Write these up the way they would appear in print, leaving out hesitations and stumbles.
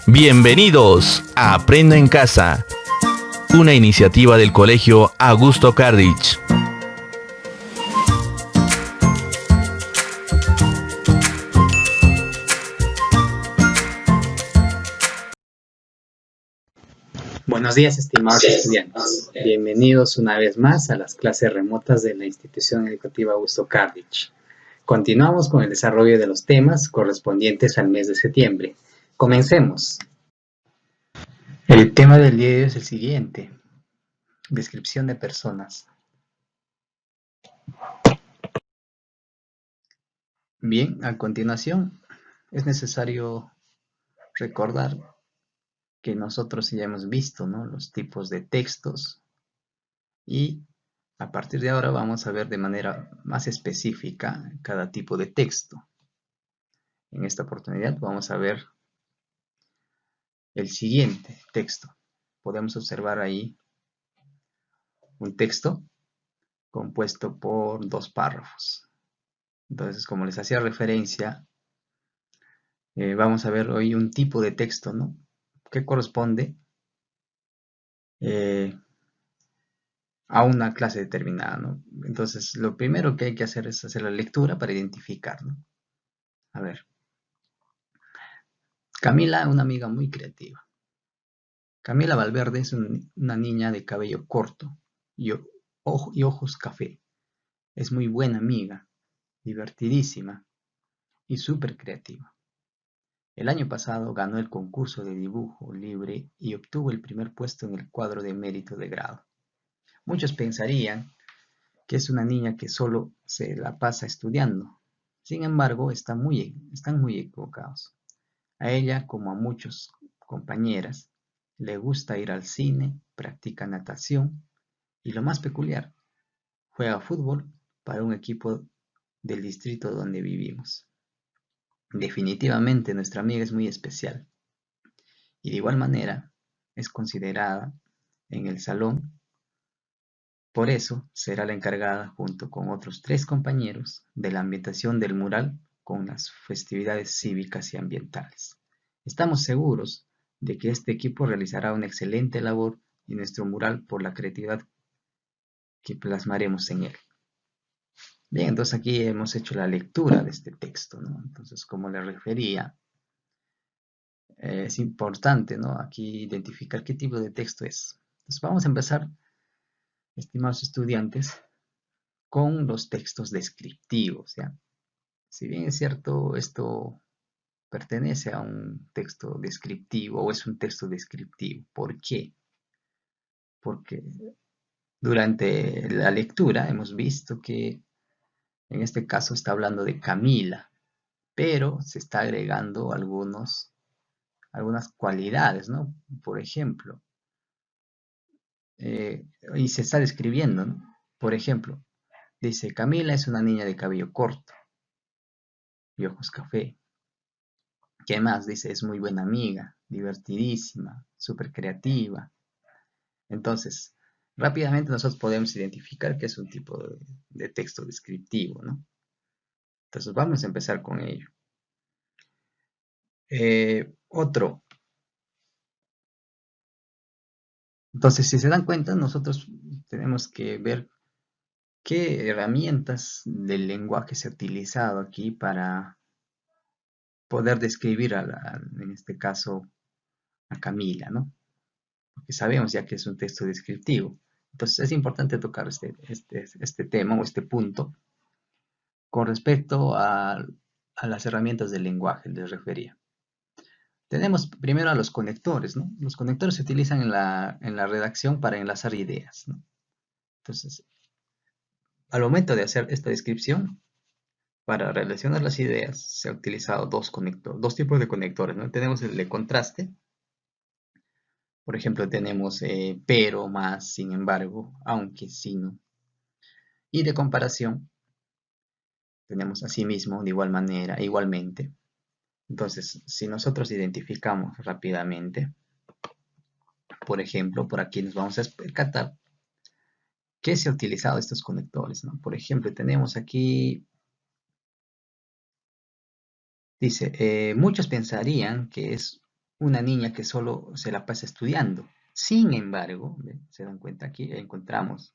Bienvenidos a Aprendo en Casa, una iniciativa del Colegio Augusto Cardich. Buenos días, estimados estudiantes. Bienvenidos una vez más a las clases remotas de la institución educativa Augusto Cardich. Continuamos con el desarrollo de los temas correspondientes al mes de septiembre. Comencemos. El tema del día de hoy es el siguiente: descripción de personas. Bien, a continuación es necesario recordar que nosotros ya hemos visto, ¿no?, los tipos de textos, y a partir de ahora vamos a ver de manera más específica cada tipo de texto. En esta oportunidad vamos a ver el siguiente texto. Podemos observar ahí un texto compuesto por dos párrafos. Entonces, como les hacía referencia, vamos a ver hoy un tipo de texto, ¿no?, que corresponde a una clase determinada, ¿no? Entonces, lo primero que hay que hacer es hacer la lectura para identificar, ¿no? A ver. Camila, una amiga muy creativa. Camila Valverde es una niña de cabello corto y ojos café. Es muy buena amiga, divertidísima y súper creativa. El año pasado ganó el concurso de dibujo libre y obtuvo el primer puesto en el cuadro de mérito de grado. Muchos pensarían que es una niña que solo se la pasa estudiando. Sin embargo, están muy equivocados. A ella, como a muchas compañeras, le gusta ir al cine, practica natación y, lo más peculiar, juega fútbol para un equipo del distrito donde vivimos. Definitivamente nuestra amiga es muy especial y de igual manera es considerada en el salón. Por eso será la encargada, junto con otros 3 compañeros, de la ambientación del mural con las festividades cívicas y ambientales. Estamos seguros de que este equipo realizará una excelente labor en nuestro mural por la creatividad que plasmaremos en él. Bien, entonces aquí hemos hecho la lectura de este texto, ¿no? Entonces, como les refería, es importante, ¿no?, aquí identificar qué tipo de texto es. Entonces vamos a empezar, estimados estudiantes, con los textos descriptivos, ¿ya? Si bien es cierto, esto pertenece a un texto descriptivo o es un texto descriptivo. ¿Por qué? Porque durante la lectura hemos visto que en este caso está hablando de Camila, pero se está agregando algunas cualidades, ¿no? Por ejemplo, y se está describiendo, ¿no? Por ejemplo, dice: Camila es una niña de cabello corto y ojos café. ¿Qué más? Dice: es muy buena amiga, divertidísima, súper creativa. Entonces, rápidamente nosotros podemos identificar que es un tipo de texto descriptivo, ¿no? Entonces vamos a empezar con ello. Otro. Entonces, si se dan cuenta, nosotros tenemos que ver qué herramientas del lenguaje se ha utilizado aquí para poder describir en este caso, a Camila, ¿no? Porque sabemos ya que es un texto descriptivo. Entonces es importante tocar este tema o este punto con respecto a las herramientas del lenguaje, les refería. Tenemos primero a los conectores, ¿no? Los conectores se utilizan en la redacción para enlazar ideas, ¿no? Entonces, al momento de hacer esta descripción, para relacionar las ideas, se ha utilizado dos tipos de conectores, ¿no? Tenemos el de contraste. Por ejemplo, tenemos pero, más, sin embargo, aunque, sino. Y de comparación, tenemos asimismo, de igual manera, igualmente. Entonces, si nosotros identificamos rápidamente, por ejemplo, por aquí nos vamos a percatar que se ha utilizado estos conectores, ¿no? Por ejemplo, tenemos aquí, dice: muchos pensarían que es una niña que solo se la pasa estudiando. Sin embargo, ¿ve? Se dan cuenta aquí, encontramos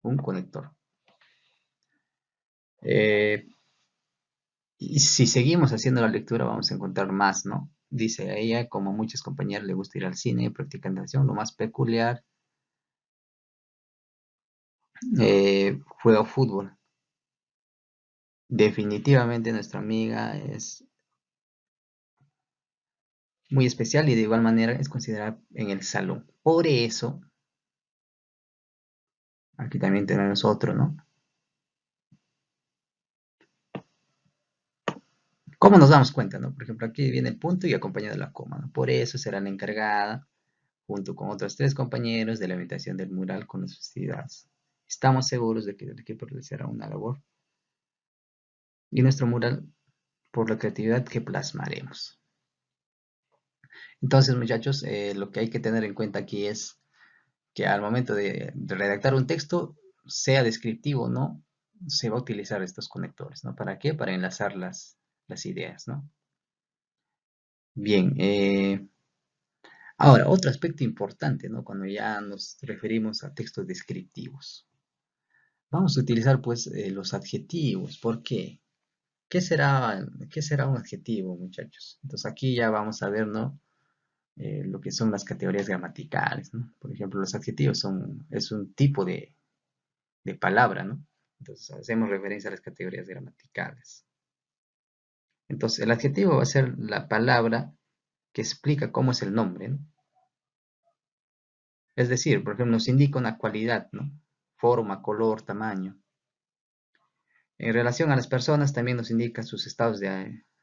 un conector. Y si seguimos haciendo la lectura vamos a encontrar más, ¿no? Dice, a ella, como a muchas compañeras, le gusta ir al cine, practicar natación. Lo más peculiar, juega fútbol. Definitivamente nuestra amiga es muy especial y de igual manera es considerada en el salón. Por eso, aquí también tenemos otro, ¿no? ¿Cómo nos damos cuenta, no? Por ejemplo, aquí viene el punto y acompañado de la coma, ¿no? Por eso será la encargada, junto con otros 3 compañeros, de la imitación del mural con las festividades. Estamos seguros de que el equipo realizará una labor y nuestro mural por la creatividad que plasmaremos. Entonces, muchachos, lo que hay que tener en cuenta aquí es que al momento de redactar un texto, sea descriptivo o no, se va a utilizar estos conectores, ¿no? ¿Para qué? Para enlazar las ideas, ¿no? Bien, ahora, otro aspecto importante, ¿no? Cuando ya nos referimos a textos descriptivos. Vamos a utilizar, pues, los adjetivos. ¿Por qué? ¿Qué será un adjetivo, muchachos? Entonces, aquí ya vamos a ver, ¿no? Lo que son las categorías gramaticales, ¿no? Por ejemplo, los adjetivos es un tipo de palabra, ¿no? Entonces, hacemos referencia a las categorías gramaticales. Entonces, el adjetivo va a ser la palabra que explica cómo es el nombre, ¿no? Es decir, por ejemplo, nos indica una cualidad, ¿no? Forma, color, tamaño. En relación a las personas, también nos indica sus estados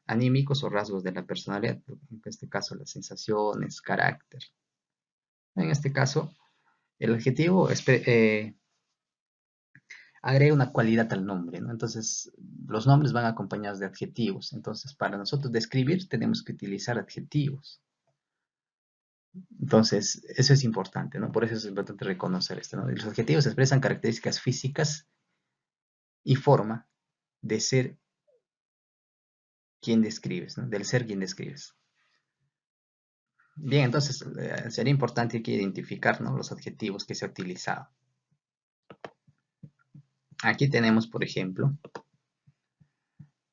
anímicos o rasgos de la personalidad. En este caso, las sensaciones, carácter. En este caso, el adjetivo agrega una cualidad al nombre, ¿no? Entonces, los nombres van acompañados de adjetivos. Entonces, para nosotros describir, tenemos que utilizar adjetivos. Entonces, eso es importante, ¿no? Por eso es importante reconocer esto, ¿no? Los adjetivos expresan características físicas y forma de ser quien describes, ¿no? Del ser quien describes. Bien, entonces sería importante aquí identificar, ¿no? Los adjetivos que se ha utilizado. Aquí tenemos, por ejemplo,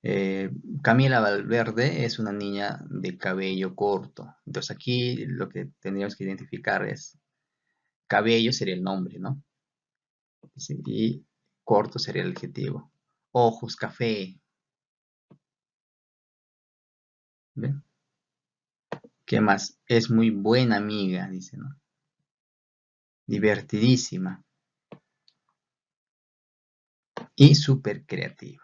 eh, Camila Valverde es una niña de cabello corto. Entonces aquí lo que tendríamos que identificar es cabello sería el nombre, ¿no? Y corto sería el adjetivo. Ojos, café. ¿Ven? ¿Qué más? Es muy buena amiga, dice, ¿no? Divertidísima y súper creativa.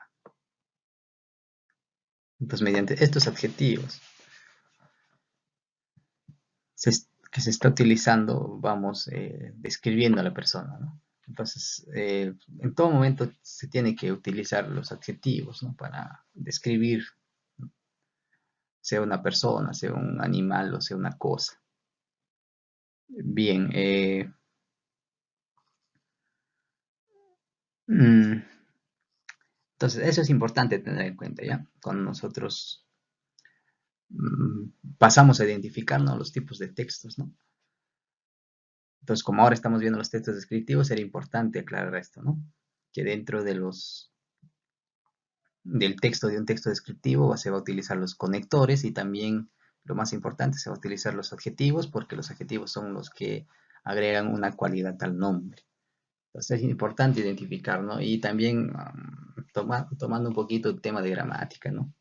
Entonces, mediante estos adjetivos que se está utilizando, vamos describiendo a la persona, ¿no? Entonces, en todo momento se tiene que utilizar los adjetivos, ¿no? Para describir, ¿no? Sea una persona, sea un animal o sea una cosa. Bien, entonces eso es importante tener en cuenta, ¿ya? Cuando nosotros pasamos a identificar, ¿no? Los tipos de textos, ¿no? Entonces, como ahora estamos viendo los textos descriptivos, sería importante aclarar esto, ¿no? Que dentro del texto de un texto descriptivo se va a utilizar los conectores y también, lo más importante, se va a utilizar los adjetivos porque los adjetivos son los que agregan una cualidad al nombre. Entonces es importante identificar, ¿no? Y también tomando un poquito el tema de gramática, ¿no?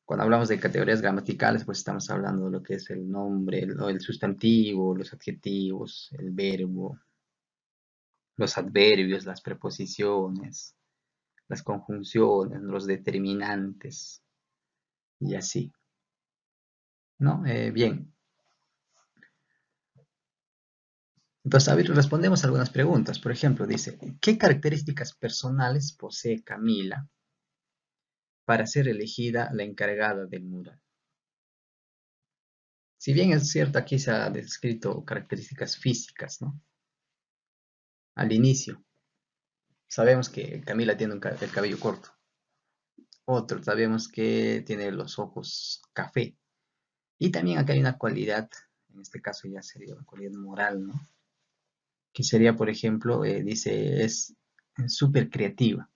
Cuando hablamos de categorías gramaticales, pues estamos hablando de lo que es el nombre, el sustantivo, los adjetivos, el verbo, los adverbios, las preposiciones, las conjunciones, los determinantes y así, ¿no? Bien, entonces, a ver, respondemos algunas preguntas. Por ejemplo, dice, ¿qué características personales posee Camila para ser elegida la encargada del mural? Si bien es cierto, aquí se ha descrito características físicas, ¿no? Al inicio, sabemos que Camila tiene el cabello corto. Otro, sabemos que tiene los ojos café. Y también acá hay una cualidad, en este caso ya sería una cualidad moral, ¿no? Que sería, por ejemplo, dice, es súper creativa.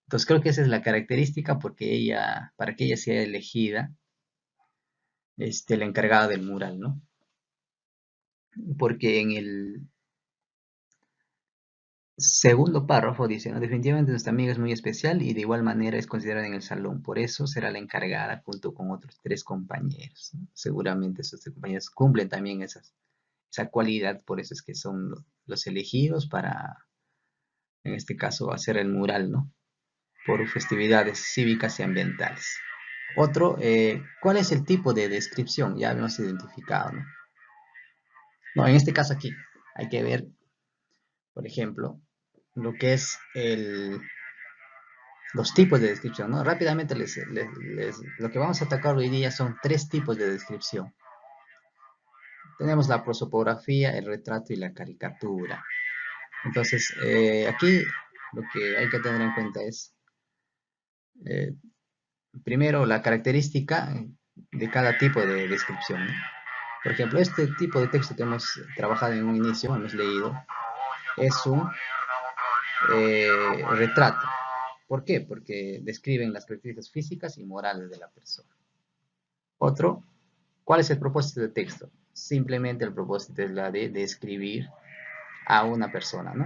Entonces creo que esa es la característica porque ella, para que ella sea elegida, la encargada del mural, ¿no? Porque en el segundo párrafo dice, ¿no? Definitivamente nuestra amiga es muy especial y de igual manera es considerada en el salón. Por eso será la encargada junto con otros 3 compañeros, ¿no? Seguramente esos 3 compañeros cumplen también esa cualidad, por eso es que son los elegidos para, en este caso, hacer el mural, ¿no? Por festividades cívicas y ambientales. Otro, ¿cuál es el tipo de descripción? Ya hemos identificado, ¿no? No, en este caso aquí hay que ver, por ejemplo, lo que es los tipos de descripción, ¿no? Rápidamente lo que vamos a atacar hoy día son 3 tipos de descripción. Tenemos la prosopografía, el retrato y la caricatura. Entonces, aquí lo que hay que tener en cuenta es, eh, primero, la característica de cada tipo de descripción, ¿no? Por ejemplo, este tipo de texto que hemos trabajado en un inicio, hemos leído, es un retrato. ¿Por qué? Porque describen las características físicas y morales de la persona. Otro, ¿cuál es el propósito del texto? Simplemente el propósito es la de describir a una persona, ¿no?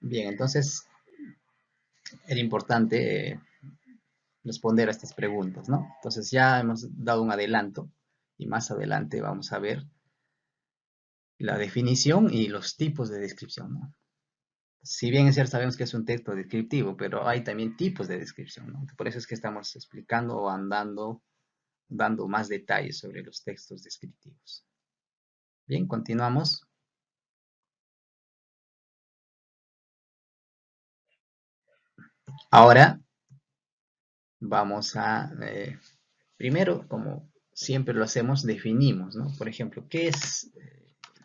Bien, entonces era importante responder a estas preguntas, ¿no? Entonces ya hemos dado un adelanto y más adelante vamos a ver la definición y los tipos de descripción, ¿no? Si bien es cierto, sabemos que es un texto descriptivo, pero hay también tipos de descripción, ¿no? Por eso es que estamos explicando o dando más detalles sobre los textos descriptivos. Bien, continuamos. Ahora vamos a, primero, como siempre lo hacemos, definimos, ¿no? Por ejemplo, ¿qué es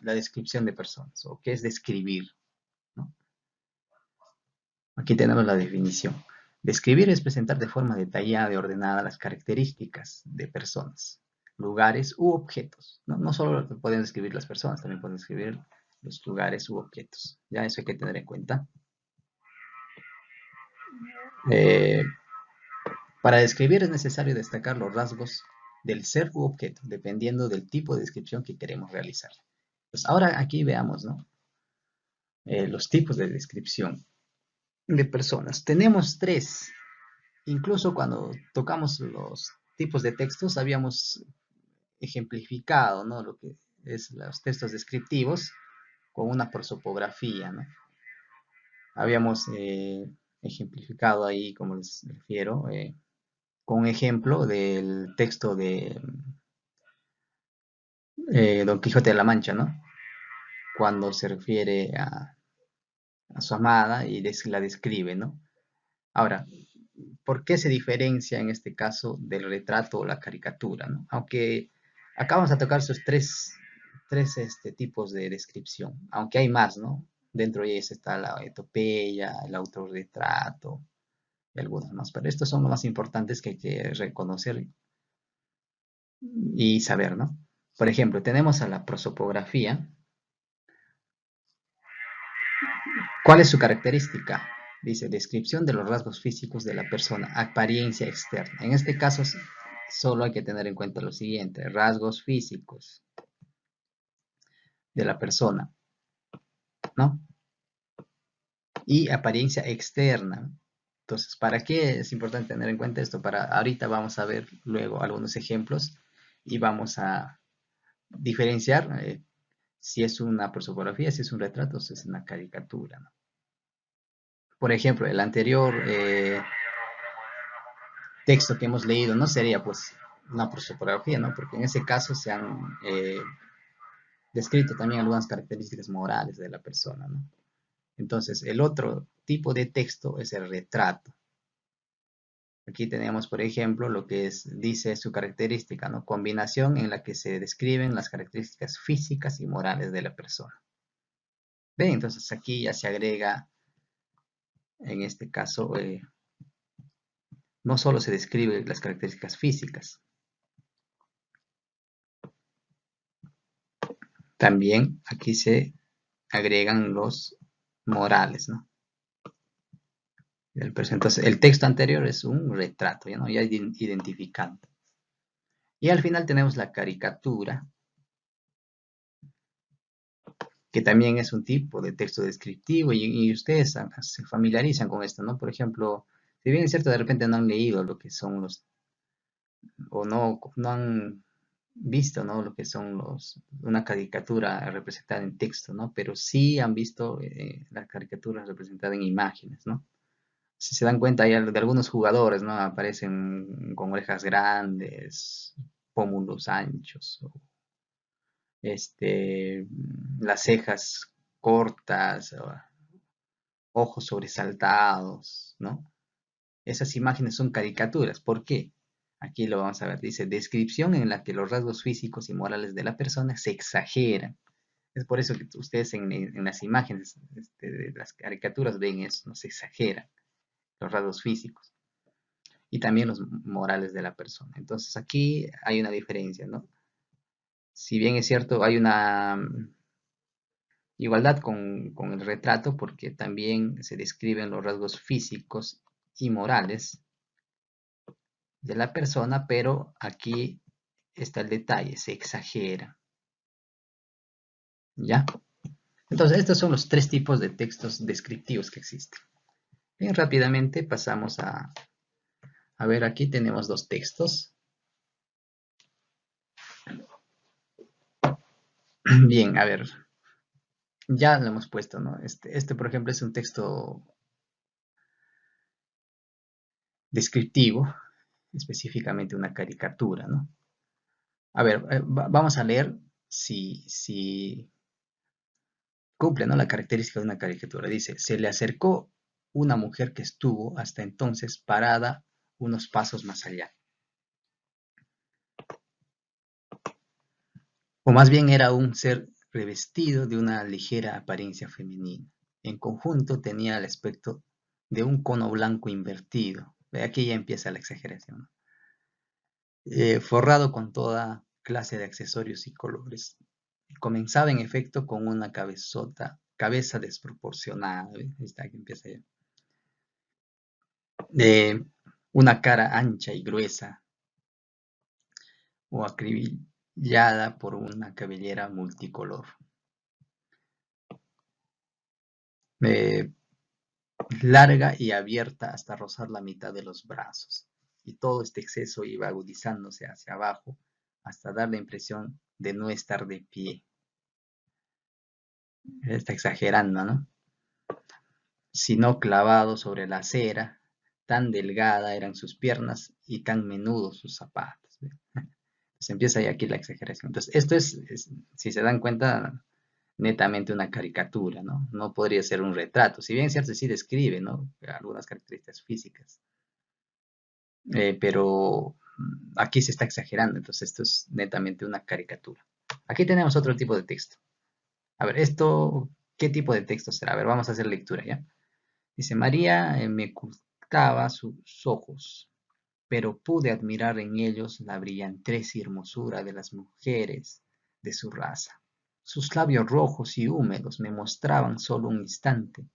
la descripción de personas o qué es describir, ¿no? Aquí tenemos la definición. Describir es presentar de forma detallada y ordenada las características de personas, lugares u objetos, ¿no? No solo pueden describir las personas, también pueden describir los lugares u objetos. Ya eso hay que tener en cuenta. Eh, Para describir es necesario destacar los rasgos del ser u objeto, dependiendo del tipo de descripción que queremos realizar. Pues ahora aquí veamos, ¿no? Los tipos de descripción de personas. Tenemos 3. Incluso cuando tocamos los tipos de textos, habíamos ejemplificado, ¿no? Lo que es los textos descriptivos con una prosopografía, ¿no? Habíamos ejemplificado ahí, como les refiero, con un ejemplo del texto de Don Quijote de la Mancha, ¿no? Cuando se refiere a su amada y la describe, ¿no? Ahora, ¿por qué se diferencia en este caso del retrato o la caricatura, ¿no? Aunque acá vamos a tocar esos tres tipos de descripción, aunque hay más, ¿no? Dentro de ellos está la etopeya, el autorretrato y algunos más, pero estos son los más importantes que hay que reconocer y saber, ¿no? Por ejemplo, tenemos a la prosopografía. ¿Cuál es su característica? Dice, descripción de los rasgos físicos de la persona, apariencia externa. En este caso, solo hay que tener en cuenta lo siguiente, rasgos físicos de la persona, ¿no? Y apariencia externa. Entonces, ¿para qué es importante tener en cuenta esto? Ahorita vamos a ver luego algunos ejemplos y vamos a diferenciar si es una prosopografía, si es un retrato o si es una caricatura, ¿no? Por ejemplo, el anterior texto que hemos leído no sería pues una prosopografía, ¿no? Porque en ese caso se han descrito también algunas características morales de la persona, ¿no? Entonces, el otro tipo de texto es el retrato. Aquí tenemos, por ejemplo, lo que dice su característica, ¿no? Combinación en la que se describen las características físicas y morales de la persona. ¿Ven? Entonces aquí ya se agrega, en este caso, no solo se describen las características físicas, También aquí se agregan los morales, ¿no? Entonces, el texto anterior es un retrato, ¿no? Ya identificado. Y al final tenemos la caricatura, que también es un tipo de texto descriptivo y ustedes se familiarizan con esto, ¿no? Por ejemplo, si bien es cierto, de repente no han leído lo que son o no han visto, ¿no? Lo que son una caricatura representada en texto, ¿no? Pero sí han visto las caricaturas representadas en imágenes, ¿no? Si se dan cuenta, hay de algunos jugadores, ¿no? Aparecen con orejas grandes, pómulos anchos, las cejas cortas, ojos sobresaltados, ¿no? Esas imágenes son caricaturas. ¿Por qué? Aquí lo vamos a ver. Dice, descripción en la que los rasgos físicos y morales de la persona se exageran. Es por eso que ustedes en las imágenes de las caricaturas ven eso, no se exageran los rasgos físicos y también los morales de la persona. Entonces aquí hay una diferencia, ¿no? Si bien es cierto, hay una igualdad con el retrato porque también se describen los rasgos físicos y morales de la persona, pero aquí está el detalle, se exagera. ¿Ya? Entonces, estos son los tres tipos de textos descriptivos que existen. Bien, rápidamente pasamos a ver, aquí tenemos dos textos. Bien, a ver, ya lo hemos puesto, ¿no? Por ejemplo, es un texto descriptivo, específicamente una caricatura, ¿no? A ver, vamos a leer si cumple, ¿no? La característica de una caricatura. Dice, se le acercó una mujer que estuvo hasta entonces parada unos pasos más allá. O más bien era un ser revestido de una ligera apariencia femenina. En conjunto tenía el aspecto de un cono blanco invertido. Aquí ya empieza la exageración, ¿no? Forrado con toda clase de accesorios y colores. Comenzaba en efecto con una cabeza desproporcionada. Está que empieza ya. De una cara ancha y gruesa o acribillada por una cabellera multicolor. Eh, Larga y abierta hasta rozar la mitad de los brazos. Y todo este exceso iba agudizándose hacia abajo hasta dar la impresión de no estar de pie. Está exagerando, ¿no? Sino clavado sobre la acera, tan delgada eran sus piernas y tan menudos sus zapatos. Se empieza ahí aquí la exageración. Entonces, esto si se dan cuenta, netamente una caricatura, ¿no? No podría ser un retrato. Si bien es cierto, sí describe, ¿no? Algunas características físicas. Pero aquí se está exagerando, entonces esto es netamente una caricatura. Aquí tenemos otro tipo de texto. A ver, ¿qué tipo de texto será? A ver, vamos a hacer lectura, ¿ya? Dice, María me ocultaba sus ojos, pero pude admirar en ellos la brillantez y hermosura de las mujeres de su raza. Sus labios rojos y húmedos me mostraban solo un instante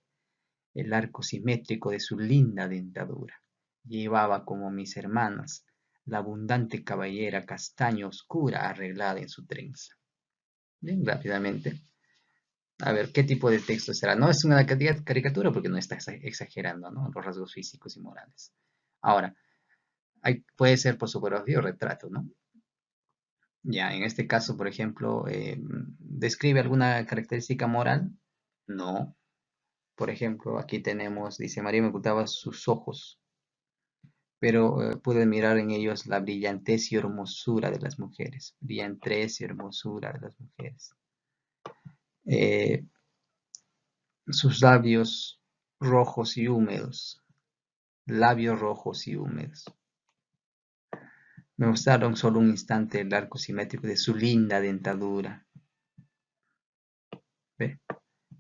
el arco simétrico de su linda dentadura. Llevaba, como mis hermanas, la abundante cabellera castaño oscura arreglada en su trenza. Bien, rápidamente. A ver, ¿qué tipo de texto será? No es una caricatura porque no está exagerando, ¿no? Los rasgos físicos y morales. Ahora, puede ser por fotografía o retrato, ¿no? Ya, en este caso, por ejemplo, ¿describe alguna característica moral? No. Por ejemplo, aquí tenemos, dice, María me ocultaba sus ojos, pero pude mirar en ellos la brillantez y hermosura de las mujeres. Brillantez y hermosura de las mujeres. Eh, Sus labios rojos y húmedos. Labios rojos y húmedos. Me mostraron solo un instante el arco simétrico de su linda dentadura. ¿Ve?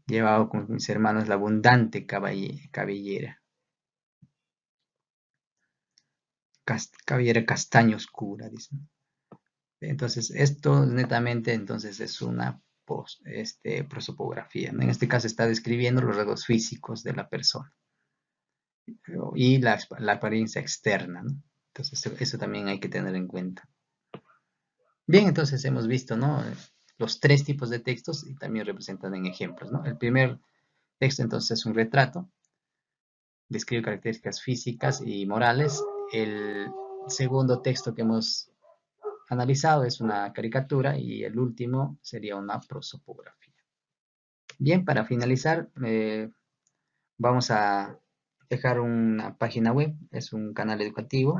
Llevaba con mis hermanos la abundante cabellera. Cabellera castaño oscura, dicen. Entonces, esto netamente entonces es una prosopografía, ¿no? En este caso está describiendo los rasgos físicos de la persona y la apariencia externa, ¿no? Entonces, eso también hay que tener en cuenta. Bien, entonces hemos visto, ¿no? Los tres tipos de textos y también representan en ejemplos, ¿no? El primer texto entonces es un retrato, describe características físicas y morales. El segundo texto que hemos analizado es una caricatura y el último sería una prosopografía. Bien, para finalizar, vamos a dejar una página web, es un canal educativo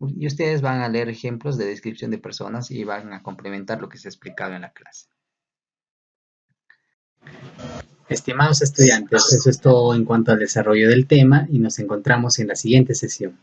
y ustedes van a leer ejemplos de descripción de personas y van a complementar lo que se ha explicado en la clase. Estimados estudiantes, eso es todo en cuanto al desarrollo del tema y nos encontramos en la siguiente sesión.